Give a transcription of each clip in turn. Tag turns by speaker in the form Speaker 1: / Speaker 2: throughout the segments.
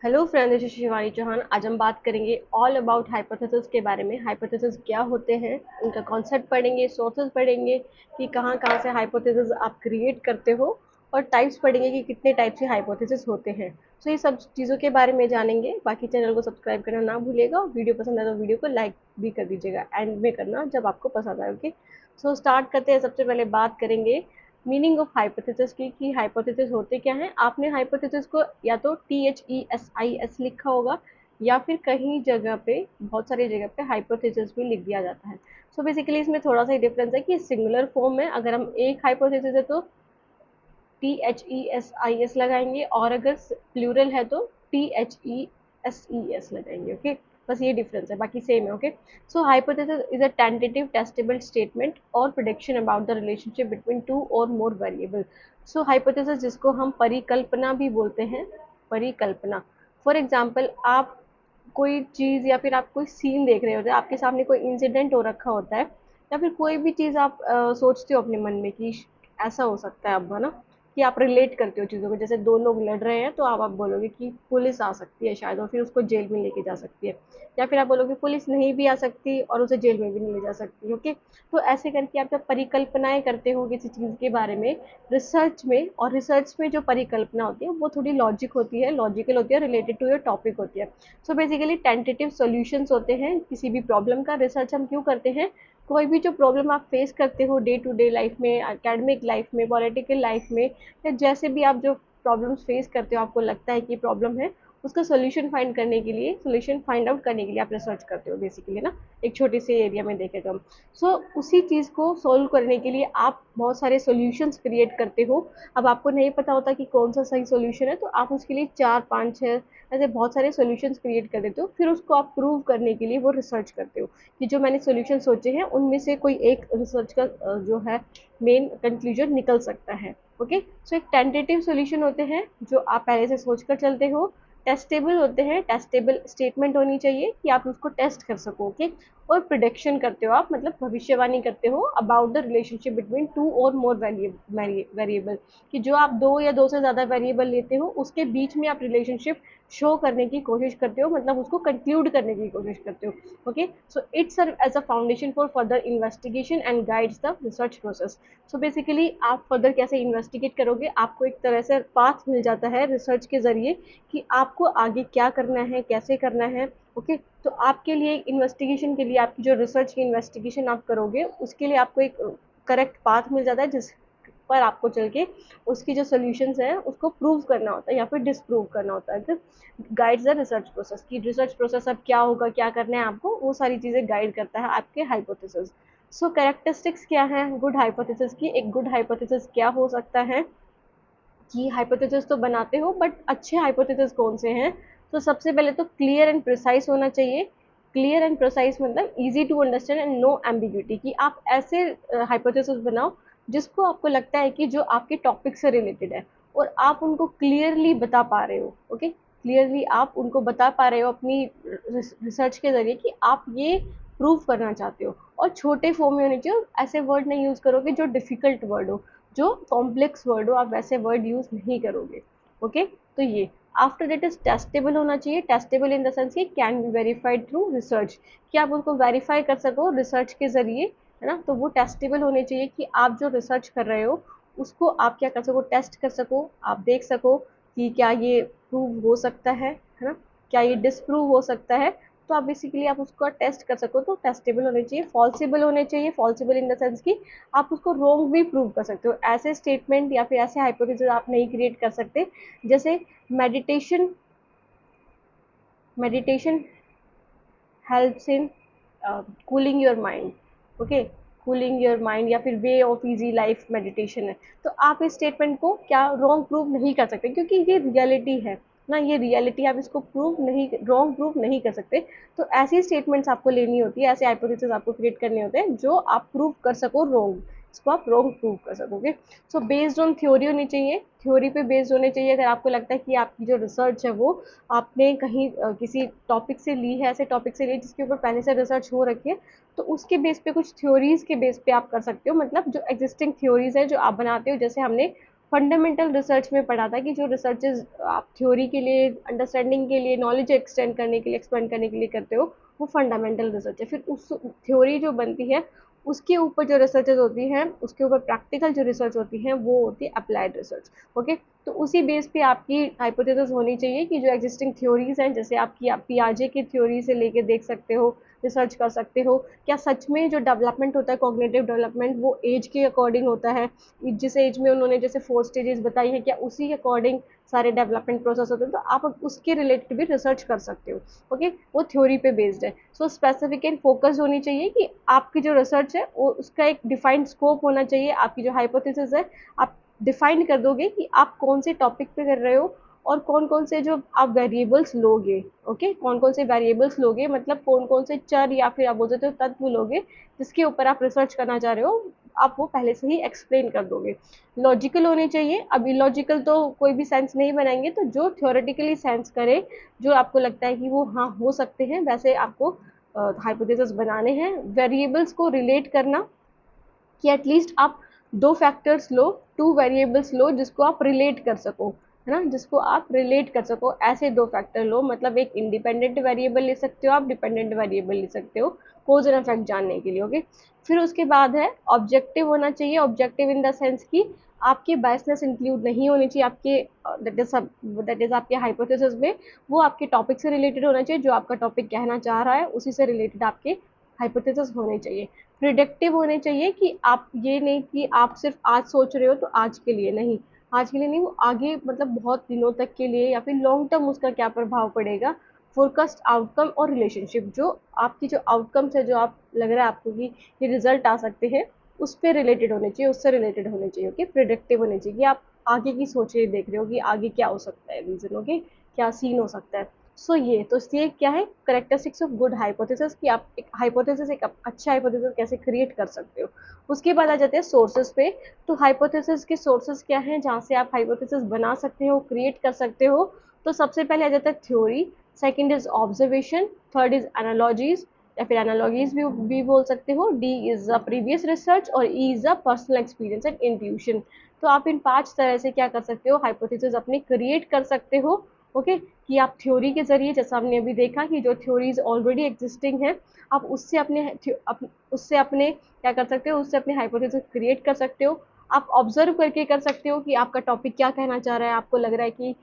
Speaker 1: Hello friends, this is Shivani Chauhan. आज हम बात करेंगे ऑल अबाउट हाइपोथेसिस के बारे में। हाइपोथेसिस क्या होते हैं, उनका कॉन्सेप्ट पढ़ेंगे, सोर्सेज पढ़ेंगे कि कहाँ कहाँ से हाइपोथेसिस आप क्रिएट करते हो, और टाइप्स पढ़ेंगे कि कितने टाइप के हाइपोथेसिस होते हैं। सो ये सब चीज़ों के बारे में जानेंगे। बाकी चैनल को सब्सक्राइब करना ना भूलिएगा। वीडियो पसंद आए तो वीडियो को लाइक भी कर दीजिएगा, एंड में करना जब आपको पसंद आए। ओके, सो स्टार्ट करते हैं। सबसे पहले बात करेंगे मीनिंग ऑफ हाइपोथेसिस की कि हाइपोथेसिस होते क्या हैं। आपने हाइपोथेसिस को या तो THESIS लिखा होगा, या फिर कहीं जगह पे, बहुत सारी जगह पे हाइपोथेसिस भी लिख दिया जाता है। सो बेसिकली इसमें थोड़ा सा ही डिफरेंस है कि सिंगुलर फॉर्म में अगर हम एक हाइपोथेसिस है तो THESIS लगाएंगे, और अगर प्लूरल है तो THESES लगाएंगे। ओके, बस ये डिफरेंस है, बाकी सेम है। Okay, so hypothesis is a tentative testable statement और prediction about the relationship between two और मोर वेरिएबल। सो हाइपोथेसिस जिसको हम परिकल्पना भी बोलते हैं, परिकल्पना। फॉर एग्जाम्पल, आप कोई चीज़ या फिर आप कोई सीन देख रहे होते हैं, आपके सामने कोई इंसिडेंट हो रखा होता है, या फिर कोई भी चीज़ आप सोचते हो अपने मन में कि ऐसा हो सकता है, अब है ना, कि आप रिलेट करते हो चीज़ों को। जैसे दो लोग लड़ रहे हैं तो आप बोलोगे कि पुलिस आ सकती है शायद, और फिर उसको जेल में लेके जा सकती है। या फिर आप बोलोगे पुलिस नहीं भी आ सकती और उसे जेल में भी नहीं ले जा सकती। ओके, तो ऐसे करके आप जब परिकल्पनाएं करते हो किसी चीज़ के बारे में रिसर्च में, और रिसर्च में जो परिकल्पना होती है वो थोड़ी लॉजिक होती है, लॉजिकल होती है, रिलेटेड टू योर टॉपिक होती है। सो बेसिकली टेंटेटिव सॉल्यूशंस होते हैं किसी भी प्रॉब्लम का। रिसर्च हम क्यों करते हैं? कोई भी जो प्रॉब्लम आप फेस करते हो डे टू डे लाइफ में, एकेडमिक लाइफ में, पॉलिटिकल लाइफ में, या जैसे भी आप जो प्रॉब्लम्स फेस करते हो, आपको लगता है कि प्रॉब्लम है, उसका सोल्यूशन फाइंड करने के लिए, सोल्यूशन फाइंड आउट करने के लिए आप रिसर्च करते हो बेसिकली ना, एक छोटे से एरिया में देखें तो हम। सो उसी चीज़ को सोल्व करने के लिए आप बहुत सारे सोल्यूशंस क्रिएट करते हो। अब आपको नहीं पता होता कि कौन सा सही सोल्यूशन है, तो आप उसके लिए 4 5 6 ऐसे बहुत सारे सॉल्यूशंस क्रिएट कर देते हो। फिर उसको आप प्रूव करने के लिए वो रिसर्च करते हो कि जो मैंने सॉल्यूशन सोचे हैं उनमें से कोई एक रिसर्च का जो है मेन कंक्लूजन निकल सकता है। ओके, सो एक टेंटेटिव सॉल्यूशन होते हैं जो आप पहले से सोच कर चलते हो। टेस्टेबल होते हैं, टेस्टेबल स्टेटमेंट होनी चाहिए कि आप उसको टेस्ट कर सको। ओके, और प्रिडिक्शन करते हो आप, मतलब भविष्यवाणी करते हो about the relationship between two और मोर वेरिएबल, कि जो आप दो या दो से ज़्यादा वेरिएबल लेते हो उसके बीच में आप रिलेशनशिप शो करने की कोशिश करते हो, मतलब उसको कंक्लूड करने की कोशिश करते हो। Okay, so it serve as a foundation for further investigation and guides the research process. So basically आप फर्दर कैसे इन्वेस्टिगेट करोगे, आपको एक तरह से पाथ मिल जाता है रिसर्च के जरिए कि आपको आगे क्या करना है, कैसे करना है। ओके, तो आपके लिए इन्वेस्टिगेशन के लिए, आपकी जो रिसर्च की इन्वेस्टिगेशन आप करोगे उसके लिए आपको एक करेक्ट पाथ मिल जाता है, जिस पर आपको चल के उसकी जो सोल्यूशंस हैं उसको प्रूव करना होता है या फिर डिसप्रूव करना होता है। गाइड्स द रिसर्च प्रोसेस, की रिसर्च प्रोसेस अब क्या होगा, क्या करना है आपको, वो सारी चीज़ें गाइड करता है आपके हाइपोथेसिस। सो कैरेक्टरिस्टिक्स क्या है गुड हाइपोथेसिस की? एक गुड हाइपोथेसिस क्या हो सकता है कि हाइपोथेसिस तो बनाते हो, बट अच्छे हाइपोथेसिस कौन से हैं? तो सबसे पहले तो क्लियर एंड प्रिसाइज होना चाहिए। क्लियर एंड प्रिसाइज मतलब easy to understand and no ambiguity, कि आप ऐसे हाइपोथेसिस बनाओ जिसको आपको लगता है कि जो आपके टॉपिक से रिलेटेड है, और आप उनको क्लियरली बता पा रहे हो। ओके, क्लियरली आप उनको बता पा रहे हो अपनी रिसर्च के जरिए कि आप ये प्रूव करना चाहते हो। और छोटे फॉर्म में होने चाहिए, ऐसे वर्ड नहीं यूज़ करोगे जो डिफ़िकल्ट वर्ड हो, जो कॉम्प्लेक्स वर्ड हो, आप वैसे वर्ड यूज़ नहीं करोगे। ओके, तो ये आफ्टर दैट इज टेस्टेबल होना चाहिए। टेस्टेबल इन द सेंस कि can be verified through research, कि आप उसको वेरीफाई कर सको रिसर्च के जरिए, है ना। तो वो टेस्टेबल होने चाहिए कि आप जो रिसर्च कर रहे हो उसको आप क्या कर सको, टेस्ट कर सको, आप देख सको कि क्या ये प्रूव हो सकता है ना, क्या ये डिसप्रूव हो सकता है। तो आप बेसिकली आप उसको टेस्ट कर सको, तो टेस्टेबल होने चाहिए। फॉल्सिबल होने चाहिए, फॉल्सिबल इन द सेंस कि आप उसको रॉन्ग भी प्रूव कर सकते हो। ऐसे स्टेटमेंट या फिर ऐसे हाइपोथेसिस आप नहीं क्रिएट कर सकते, जैसे meditation meditation helps in cooling your mind. Okay, cooling your mind या फिर way of easy life meditation है। तो आप इस स्टेटमेंट को क्या रॉन्ग प्रूव नहीं कर सकते, क्योंकि ये रियलिटी है ना, ये रियलिटी, आप इसको प्रूव नहीं, रॉन्ग प्रूव नहीं कर सकते। तो ऐसी स्टेटमेंट्स आपको लेनी होती है, ऐसे हाइपोथेसिस आपको क्रिएट करने होते हैं जो आप प्रूव कर सको रॉन्ग, इसको आप रॉन्ग प्रूव कर सकोगे। सो बेस्ड ऑन थ्योरी होनी चाहिए, थ्योरी पे बेस्ड होने चाहिए। अगर आपको लगता है कि आपकी जो रिसर्च है वो आपने कहीं किसी टॉपिक से ली है, ऐसे टॉपिक से ली है जिसके ऊपर पहले से रिसर्च हो रखी है, तो उसके बेस पे, कुछ थ्योरीज के बेस पे आप कर सकते हो। मतलब जो एग्जिस्टिंग थ्योरीज है जो आप बनाते हो, जैसे हमने फंडामेंटल रिसर्च में पढ़ा था कि जो रिसर्चेज आप थ्योरी के लिए, अंडरस्टैंडिंग के लिए, नॉलेज एक्सटेंड करने के लिए, एक्सपेंड करने के लिए करते हो, वो फंडामेंटल रिसर्च है। फिर उस थ्योरी जो बनती है उसके ऊपर जो रिसर्चेज होती हैं, उसके ऊपर प्रैक्टिकल जो रिसर्च होती हैं, वो होती है अप्लाइड रिसर्च। ओके, तो उसी बेस पे आपकी हाइपोथेसिस होनी चाहिए कि जो एग्जिस्टिंग थ्योरीज हैं, जैसे आपकी आप पियाजे की थ्योरी से लेके देख सकते हो, रिसर्च कर सकते हो, क्या सच में जो डेवलपमेंट होता है, कॉग्निटिव डेवलपमेंट, वो एज के अकॉर्डिंग होता है, जिस एज में उन्होंने जैसे 4 स्टेजेस बताई है, क्या उसी के अकॉर्डिंग सारे डेवलपमेंट प्रोसेस होते हैं, तो आप उसके रिलेटेड भी रिसर्च कर सकते हो। ओके, वो थ्योरी पे बेस्ड है। सो स्पेसिफिक एंड फोकस होनी चाहिए कि आपकी जो रिसर्च है वो उसका एक डिफाइंड स्कोप होना चाहिए। आपकी जो हाइपोथेसिस है, आप डिफाइन कर दोगे कि आप कौन से टॉपिक पे कर रहे हो और कौन कौन से जो आप वेरिएबल्स लोगे। ओके, कौन कौन से वेरिएबल्स लोगे, मतलब कौन कौन से चर या फिर आप बोल सकते हो तत्व लोगे जिसके ऊपर आप रिसर्च करना चाह रहे हो, आप वो पहले से ही एक्सप्लेन कर दोगे। लॉजिकल होने चाहिए। अब इलॉजिकल तो कोई भी सेंस नहीं बनाएंगे, तो जो थ्योरेटिकली सेंस करे, जो आपको लगता है कि वो हाँ हो सकते हैं, वैसे आपको हाइपोथेसिस बनाने हैं। वेरिएबल्स को रिलेट करना, कि एटलीस्ट आप 2 फैक्टर्स लो, 2 वेरिएबल्स लो जिसको आप रिलेट कर सको, है ना, जिसको आप रिलेट कर सको, ऐसे 2 फैक्टर लो। मतलब एक इंडिपेंडेंट वेरिएबल ले सकते हो, आप डिपेंडेंट वेरिएबल ले सकते हो कोज एंड इफेक्ट जानने के लिए। ओके, फिर उसके बाद है ऑब्जेक्टिव होना चाहिए। ऑब्जेक्टिव इन द सेंस कि आपकी बायसनेस इंक्लूड नहीं होनी चाहिए आपके, दैट इज आपके हाइपोथेसिस में, वो आपके टॉपिक से रिलेटेड होना चाहिए, जो आपका टॉपिक कहना चाह रहा है उसी से रिलेटेड आपके हाइपोथेसिस होने चाहिए। प्रिडिक्टिव होने चाहिए कि आप ये नहीं कि आप सिर्फ आज सोच रहे हो तो आज के लिए नहीं, आज के लिए नहीं, वो आगे मतलब बहुत दिनों तक के लिए या फिर लॉन्ग टर्म उसका क्या प्रभाव पड़ेगा। फोरकास्ट आउटकम और रिलेशनशिप, जो आपकी जो आउटकम्स है, जो आप लग रहा है आपको कि ये रिजल्ट आ सकते हैं, उस पर रिलेटेड होने चाहिए, उससे रिलेटेड होने चाहिए। ओके, प्रिडिक्टिव होने चाहिए कि आप आगे की सोच रहे देख रहे हो कि आगे क्या हो सकता है, रीजन। ओके, क्या सीन हो सकता है। ये क्या है, करेक्टरिस्टिक्स ऑफ गुड हाइपोथेसिस, कि आप एक हाइपोथेसिस, एक अच्छा हाइपोथेसिस कैसे क्रिएट कर सकते हो। उसके बाद आ जाते हैं सोर्सेस पे। तो हाइपोथेसिस के सोर्सेस क्या हैं जहाँ से आप हाइपोथेसिस बना सकते हो, क्रिएट कर सकते हो। तो सबसे पहले आ जाता है theory, second is observation, third is analogies, या फिर एनालॉजीज भी बोल सकते हो, D is a previous research, और E is a personal experience and intuition. तो आप इन 5 तरह से क्या कर सकते हो, हाइपोथेसिस अपनी क्रिएट कर सकते हो। ओके, कि आप थ्योरी के जरिए, जैसा हमने अभी देखा कि जो थ्योरीज ऑलरेडी एग्जिस्टिंग है, आप उससे अपने क्या कर सकते हो, उससे अपने हाइपोथेसिस क्रिएट कर सकते हो। आप ऑब्जर्व करके कर सकते हो कि आपका टॉपिक क्या कहना चाह रहा है, आपको लग रहा है कि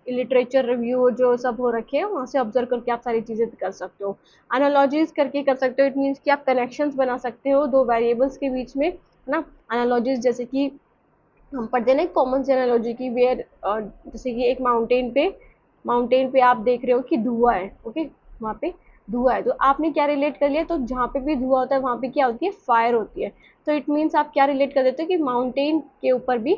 Speaker 1: लिटरेचर रिव्यू जो सब हो रखे हैं वहाँ से ऑब्जर्व करके आप सारी चीज़ें कर सकते हो। एनालॉजीज करके कर सकते हो, इट मीन्स कि आप कनेक्शंस बना सकते हो 2 वेरिएबल्स के बीच में, है ना। एनालॉजीज जैसे कि हम पढ़ते हैं ना कॉमन सी एनालॉजी की, वेयर जैसे कि एक माउंटेन पे आप देख रहे हो कि धुआं है। ओके, वहाँ पे धुआं है, तो आपने क्या रिलेट कर लिया, तो जहाँ पे भी धुआं होता है वहाँ पे क्या होती है, फायर होती है। तो इट मीन्स आप क्या रिलेट कर देते हो कि माउंटेन के ऊपर भी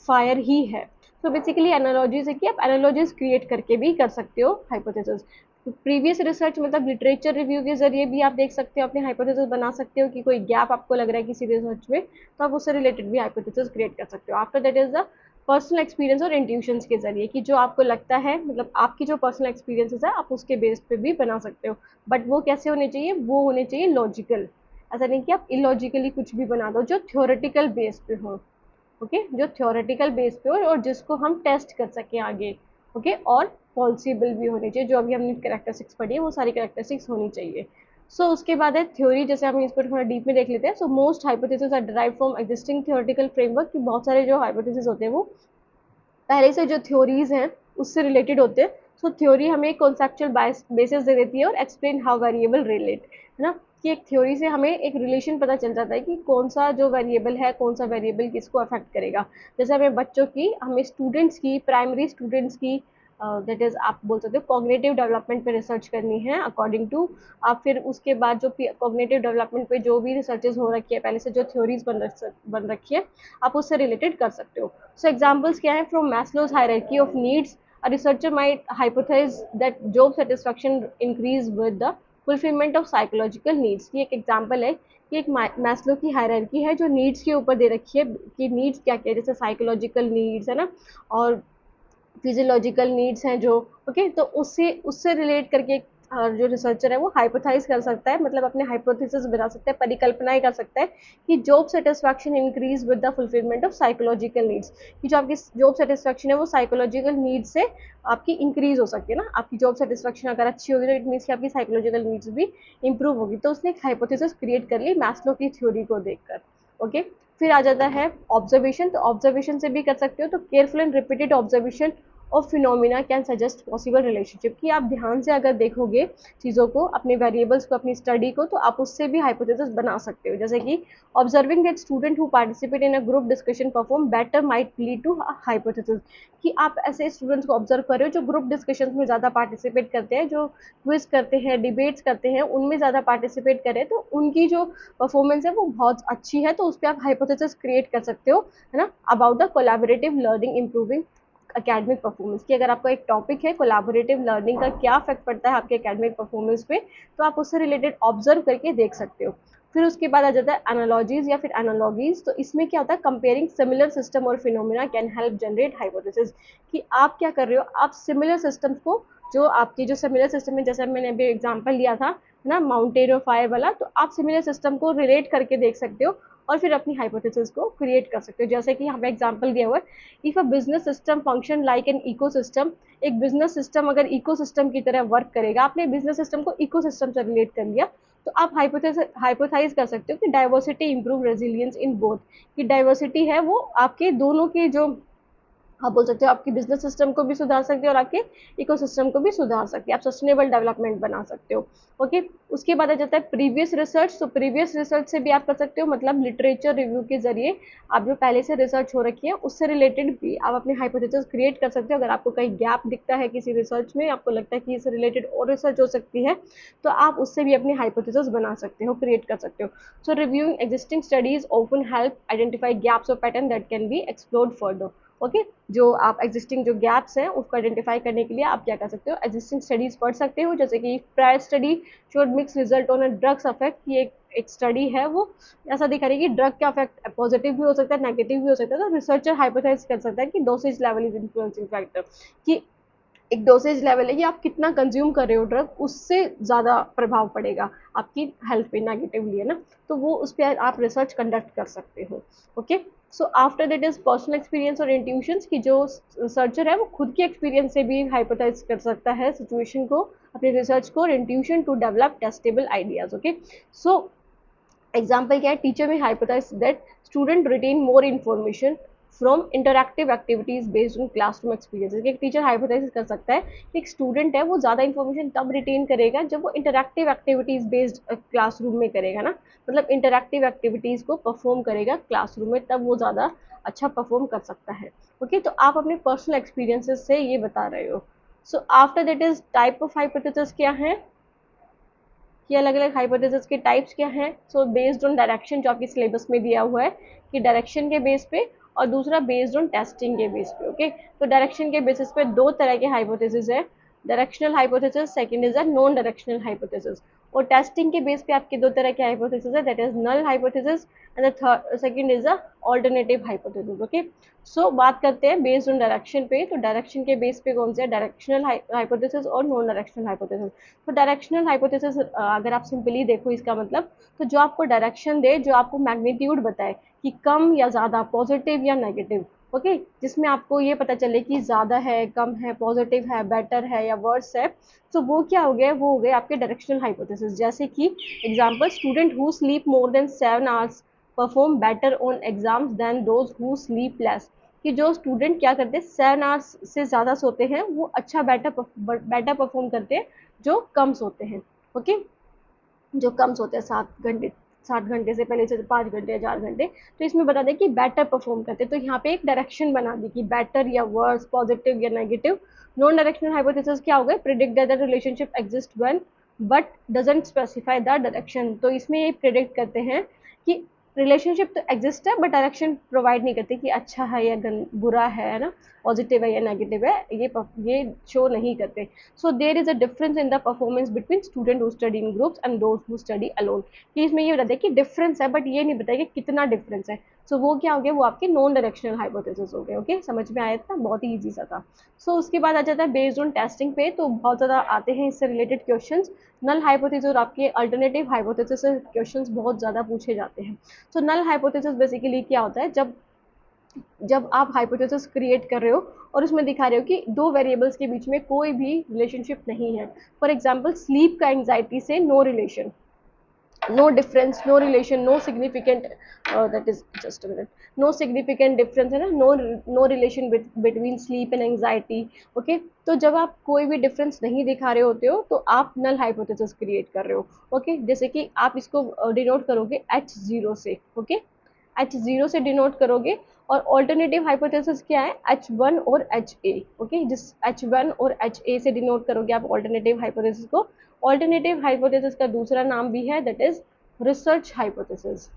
Speaker 1: फायर ही है। तो बेसिकली एनालॉजीज है कि आप एनालॉजीज क्रिएट करके भी कर सकते हो हाइपोथेसिस। प्रीवियस रिसर्च मतलब लिटरेचर रिव्यू के जरिए भी आप देख सकते हो, अपने हाइपोथेसिस बना सकते हो कि कोई गैप आपको लग रहा है किसी रिसर्च में, तो आप उससे रिलेटेड भी हाइपोथेसिस क्रिएट कर सकते हो। After that is the personal experience और इंट्यूशंस के जरिए, कि जो आपको लगता है, मतलब आपकी जो पर्सनल एक्सपीरियंसेस है, आप उसके बेस पे भी बना सकते हो। बट वो कैसे होने चाहिए, वो होने चाहिए लॉजिकल। ऐसा नहीं कि आप इलॉजिकली कुछ भी बना दो, जो थ्योरेटिकल बेस पे हो। ओके, जो थ्योरेटिकल बेस पे हो और जिसको हम टेस्ट कर सकें आगे। ओके, और पॉसिबल भी होने चाहिए, जो अभी हमने कैरेक्टरिस्टिक्स पढ़ी है वो सारी कैरेक्टरिस्टिक्स होनी चाहिए। उसके बाद है थ्योरी, जैसे हम इसको थोड़ा डीप में देख लेते हैं। Most hypothesis are derived from existing theoretical framework, कि बहुत सारे जो हाइपोथेसिस होते हैं वो पहले से जो थ्योरीज हैं उससे रिलेटेड होते हैं। थ्योरी हमें एक कॉन्सेप्चुअल बेसिस दे देती है और एक्सप्लेन हाउ वेरिएबल रिलेट, है ना, कि एक थ्योरी से हमें एक रिलेशन पता चल जाता है कि कौन सा जो वेरिएबल है, कौन सा वेरिएबल किसको अफेक्ट करेगा। जैसे हमें स्टूडेंट्स की, प्राइमरी स्टूडेंट्स की, दैट इज आप बोल सकते हो कॉग्निटिव डेवलपमेंट पे रिसर्च करनी है अकॉर्डिंग टू। आप फिर उसके बाद जो कॉग्निटिव डेवलपमेंट पे जो भी रिसर्चेज हो रखी है, पहले से जो थ्योरीज बन रखी है, आप उससे रिलेटेड कर सकते हो। एग्जाम्पल्स क्या है, from Maslow's hierarchy of needs, a researcher might hypothesize that job satisfaction increase with the fulfillment of psychological needs। ये एक एग्जाम्पल है कि एक मैस्लो की हायरार्की है जो नीड्स के ऊपर दे रखी है, कि नीड्स क्या क्या है, जैसे साइकोलॉजिकल नीड्स, है ना, और फिजियोलॉजिकल नीड्स हैं जो। ओके, तो उससे उससे रिलेट करके और जो रिसर्चर है वो हाइपोथाइज कर सकता है, मतलब अपने हाइपोथेसिस बना सकता है, परिकल्पनाएं कर सकता है कि job satisfaction increase with the fulfilment of psychological needs, कि जो आपकी जॉब सेटिस्फैक्शन है वो साइकोलॉजिकल नीड्स से आपकी इंक्रीज हो सकती है ना। आपकी जॉब सेटिस्फैक्शन अगर अच्छी होगी तो इट मीन्स कि आपकी साइकोलॉजिकल नीड्स भी इंप्रूव होगी। तो उसने एक हाइपोथेसिस क्रिएट कर ली मैस्लो की थ्योरी को देखकर। ओके, फिर आ जाता है ऑब्जर्वेशन। तो ऑब्जर्वेशन से भी कर सकते हो। तो careful and repeated observation of phenomena can suggest possible relationship, कि आप ध्यान से अगर देखोगे चीज़ों को, अपने वेरिएबल्स को, अपनी स्टडी को, तो आप उससे भी हाइपोथेसिस बना सकते हो। जैसे कि observing that student who participate in a group discussion perform better might lead to hypothesis, कि आप ऐसे स्टूडेंट्स को ऑब्जर्व कर रहे हो जो ग्रुप डिस्कशन में ज़्यादा पार्टिसिपेट करते हैं, जो क्विज करते हैं, डिबेट्स करते हैं, उनमें ज़्यादा पार्टिसिपेट करें, तो उनकी जो परफॉर्मेंस है वो बहुत अच्छी है। तो उस पर आप हाइपोथेसिस क्रिएट कर सकते हो, है ना, about the collaborative learning improving academic performance, की अगर आपका एक टॉपिक है कोलैबोरेटिव लर्निंग का क्या इफेक्ट पड़ता है आपके एकेडमिक परफॉर्मेंस पे, तो आप उससे रिलेटेड ऑब्जर्व करके देख सकते हो। फिर उसके बाद आ जाता है एनालॉजीज या फिर एनालॉगीज। तो इसमें क्या होता है, कंपेयरिंग सिमिलर सिस्टम और phenomena can help generate hypothesis, कि आप क्या कर रहे हो, आप सिमिलर सिस्टम्स को, जो आपकी जो सिमिलर सिस्टम है, जैसे मैंने अभी एग्जांपल लिया था ना माउंटेन और फायर वाला, तो आप सिमिलर सिस्टम को रिलेट करके देख सकते हो और फिर अपनी हाइपोथेसिस को क्रिएट कर सकते हो। जैसे कि यहाँ पे एग्जांपल दिया हुआ है, if a business system function like an ecosystem, एक बिजनेस सिस्टम अगर इकोसिस्टम की तरह वर्क करेगा, आपने बिजनेस सिस्टम को इकोसिस्टम से रिलेट कर लिया, तो आप हाइपोथाइज कर सकते हो कि diversity improve resilience in both, कि डाइवर्सिटी है वो आपके दोनों के जो, आप बोल सकते हो आपकी बिजनेस सिस्टम को भी सुधार सकते हो और आपके इकोसिस्टम को भी सुधार सकते हैं, आप सस्टेनेबल डेवलपमेंट बना सकते हो। ओके, उसके बाद आ जाता है प्रीवियस रिसर्च। तो प्रीवियस रिसर्च से भी आप कर सकते हो, मतलब लिटरेचर रिव्यू के जरिए आप जो पहले से रिसर्च हो रखी है उससे रिलेटेड भी आप अपने हाइपोथेसिस क्रिएट कर सकते हो। अगर आपको कहीं गैप दिखता है किसी रिसर्च में, आपको लगता है कि इससे रिलेटेड और रिसर्च हो सकती है, तो आप उससे भी अपनी हाइपोथेसिस बना सकते हो, क्रिएट कर सकते हो। So reviewing existing studies often help identify gaps और pattern that can be explored further. Okay, जो आप एग्जिस्टिंग जो गैप्स हैं उसको आइडेंटिफाई करने के लिए आप क्या कर सकते हो, एग्जिस्टिंग स्टडीज पढ़ सकते हो। जैसे कि prior study showed mix result on a drugs affect, की एक स्टडी है वो ऐसा दिखा रही है कि ड्रग का अफेक्ट पॉजिटिव भी हो सकता है, नेगेटिव भी हो सकता है। तो रिसर्चर हाइपोथेसाइज कर सकता है कि dosage level is influencing factor, कि एक डोसेज लेवल है कि आप कितना कंज्यूम कर रहे हो ड्रग, उससे ज़्यादा प्रभाव पड़ेगा आपकी हेल्थ पे नेगेटिवली, है ना। तो वो उस पर आप रिसर्च कंडक्ट कर सकते हो। Okay, so after that is personal experience और इंट्यूशंस, की जो रिसर्चर है वो खुद के एक्सपीरियंस से भी हाइपोथेसाइज कर सकता है सिचुएशन को, अपनी रिसर्च को, और intuition to develop testable ideas. Okay, so example क्या है, teacher may hypothesise that student retain more information from interactive activities based on classroom experiences. एक टीचर हाइपोथेसिस कर सकता है कि एक स्टूडेंट है वो ज़्यादा इन्फॉर्मेशन तब रिटेन करेगा जब वो इंटरैक्टिव एक्टिविटीज बेस्ड क्लासरूम में करेगा ना, मतलब इंटरैक्टिव एक्टिविटीज़ को परफॉर्म करेगा क्लासरूम में, तब वो ज़्यादा अच्छा परफॉर्म कर सकता है। ओके, तो आप अपने पर्सनल एक्सपीरियंसेस से ये बता रहे हो। So after that is type of hypothesis क्या है, कि अलग अलग हाइपोथेसिस के टाइप्स क्या हैं। सो बेस्ड ऑन डायरेक्शन, जो आपके सिलेबस में दिया हुआ है कि डायरेक्शन के बेस पे, और दूसरा बेस्ड ऑन टेस्टिंग के बेस पे। ओके, तो डायरेक्शन के बेसिस पे दो तरह के हाइपोथेसिस है, directional hypothesis, second is a non directional hypothesis. और टेस्टिंग के बेस पे आपके दो तरह के हाइपोथेसिस है, that is null hypothesis and the third second is a alternative hypothesis. Okay, so बात करते हैं बेस्ड ऑन डायरेक्शन पे। तो डायरेक्शन के बेस पे कौन से है, डायरेक्शनल हाइपोथेसिस और नॉन डायरेक्शनल हाइपोथेसिस। तो डायरेक्शनल हाइपोथेसिस अगर आप सिंपली देखो इसका मतलब, तो जो आपको डायरेक्शन दे, जो आपको मैग्नीट्यूड बताए कि कम या ज़्यादा, पॉजिटिव या नेगेटिव। ओके, जिसमें आपको ये पता चले कि ज़्यादा है, कम है, पॉजिटिव है, बेटर है या वर्स है, तो वो क्या हो गया, वो हो गए आपके डायरेक्शनल हाइपोथेसिस। जैसे कि example, student who sleep more than 7 hours perform better on exams than those who sleep less, कि जो स्टूडेंट क्या करते हैं 7 आवर्स से ज़्यादा सोते हैं वो अच्छा बेटर परफॉर्म करते हैं जो कम सोते हैं। ओके, जो कम सोते हैं 7 घंटे, 7 घंटे से पहले से 5 घंटे या 4 घंटे, तो इसमें बता दें कि बेटर परफॉर्म करते हैं। तो यहाँ पे एक डायरेक्शन बना दी कि बेटर या वर्स, पॉजिटिव या नेगेटिव। नॉन डायरेक्शनल हाइपोथेसिस क्या हो गए, predict that the relationship exist when but doesn't specify the direction. तो इसमें ये प्रिडिक्ट करते हैं कि रिलेशनशिप तो एग्जिस्ट है बट डायरेक्शन प्रोवाइड नहीं करती कि अच्छा है या बुरा है ना। पॉजिटिव है या नेगेटिव है, ये शो नहीं करते. So there is a difference in the performance between student who study in groups and those who study alone. कि इसमें ये बताया कि डिफरेंस है, बट ये नहीं बताया कि कितना डिफरेंस है. सो वो क्या हो गया, वो आपके नॉन डायरेक्शनल हाइपोथेसिस हो गए. ओके, समझ में आया था, बहुत ही ईजी सा था. सो उसके बाद आ जाता है बेस्ड ऑन टेस्टिंग पे. तो बहुत ज़्यादा आते हैं इससे रिलेटेड क्वेश्चंस. नल हाइपोथेसिस और आपके अल्टरनेटिव हाइपोथेसिस से क्वेश्चंस बहुत ज़्यादा पूछे जाते हैं. सो नल हाइपोथेसिस बेसिकली क्या होता है, जब जब आप हाइपोथेसिस क्रिएट कर रहे हो और उसमें दिखा रहे हो कि दो वेरिएबल्स के बीच में कोई भी रिलेशनशिप नहीं है. फॉर एग्जांपल स्लीप का एंग्जाइटी से no relation, no difference, no relation, no significant, that is just a minute, no significant difference है ना, no relation between sleep and anxiety. okay, तो जब आप कोई भी डिफरेंस नहीं दिखा रहे होते हो तो आप नल हाइपोथेसिस क्रिएट कर रहे हो. ओके, जैसे कि आप इसको डिनोट करोगे H0 से. ओके, H0 से डिनोट करोगे. और ऑल्टरनेटिव हाइपोथेसिस क्या है, H1 और HA. ओके, जिस H1 और HA से डिनोट करोगे आप ऑल्टरनेटिव हाइपोथेसिस को. ऑल्टरनेटिव हाइपोथेसिस का दूसरा नाम भी है, that is research hypothesis.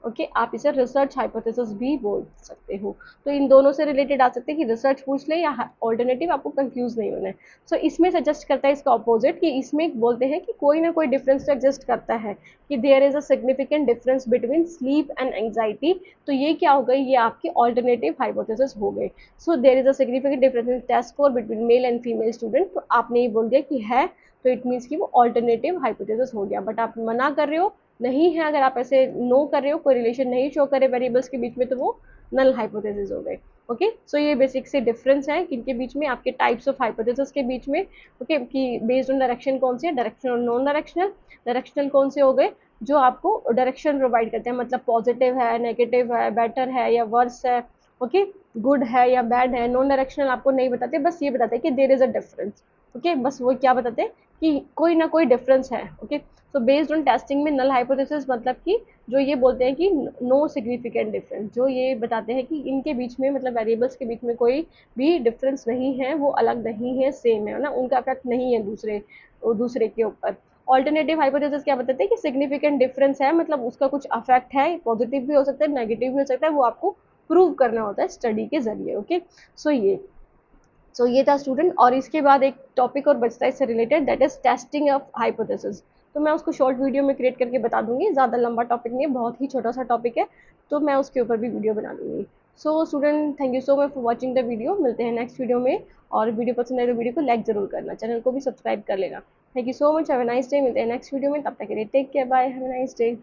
Speaker 1: Okay, आप इसे रिसर्च हाइपोथेसिस भी बोल सकते हो. तो इन दोनों से रिलेटेड आ सकते हैं कि रिसर्च पूछ ले या ऑल्टरनेटिव, आपको कंफ्यूज नहीं होना है. सो इसमें सजेस्ट करता है इसका ऑपोजिट, कि इसमें बोलते हैं कि कोई ना कोई डिफरेंस तो एग्जिस्ट करता है, कि there is a significant difference between sleep and anxiety. तो ये क्या हो गई, ये आपकी ऑल्टरनेटिव हाइपोथेसिस हो गई. So there is a significant difference in test score between male and female student. तो आपने ये बोल दिया कि है, तो इट मीन्स कि वो ऑल्टरनेटिव हाइपोथेसिस हो गया. बट आप मना कर रहे हो, नहीं है, अगर आप ऐसे नो कर रहे हो, कोई रिलेशन नहीं शो करे वेरिएबल्स के बीच में, तो वो नल हाइपोथेसिस हो गए. ओके, सो ये बेसिक से डिफरेंस है इनके बीच में, आपके टाइप्स ऑफ हाइपोथेसिस के बीच में. ओके, कि बेस्ड ऑन डायरेक्शन कौन सी है, डायरेक्शनल और नॉन डायरेक्शनल. डायरेक्शनल कौन से हो गए, जो आपको डायरेक्शन प्रोवाइड करते हैं, मतलब पॉजिटिव है, नेगेटिव है, बेटर है या वर्स है. ओके, गुड है या बैड है. नॉन डायरेक्शनल आपको नहीं बताते, बस ये बताते हैं कि there is a difference. Okay, बस वो क्या बताते हैं कि कोई ना कोई डिफरेंस है. Okay, so based on testing में नल हाइपोथेसिस मतलब कि जो ये बोलते हैं कि नो सिग्निफिकेंट डिफरेंस, जो ये बताते हैं कि इनके बीच में, मतलब वेरिएबल्स के बीच में कोई भी डिफरेंस नहीं है, वो अलग नहीं है, सेम है ना, उनका इफेक्ट नहीं है दूसरे के ऊपर. ऑल्टरनेटिव हाइपोथेसिस क्या बताते हैं कि सिग्निफिकेंट डिफरेंस है, मतलब उसका कुछ अफेक्ट है, पॉजिटिव भी हो सकता है, नेगेटिव भी हो सकता है, वो आपको प्रूव करना होता है स्टडी के जरिए. ओके, सो ये था स्टूडेंट. और इसके बाद एक टॉपिक और बचता है इससे related, that is testing of hypothesis. तो मैं उसको शॉर्ट वीडियो में क्रिएट करके बता दूंगी, ज़्यादा लंबा टॉपिक नहीं है, बहुत ही छोटा सा टॉपिक है, तो मैं उसके ऊपर भी वीडियो बना दूंगी. So student, thank you so much for watching the video. मिलते हैं नेक्स्ट वीडियो में. और वीडियो पसंद आए तो वीडियो को लाइक जरूर करना, चैनल को भी सब्सक्राइब कर लेना. Thank you so much, have a nice day. मिलते हैं नेक्स्ट वीडियो में, तब तक के लिए take care, bye, have a nice day.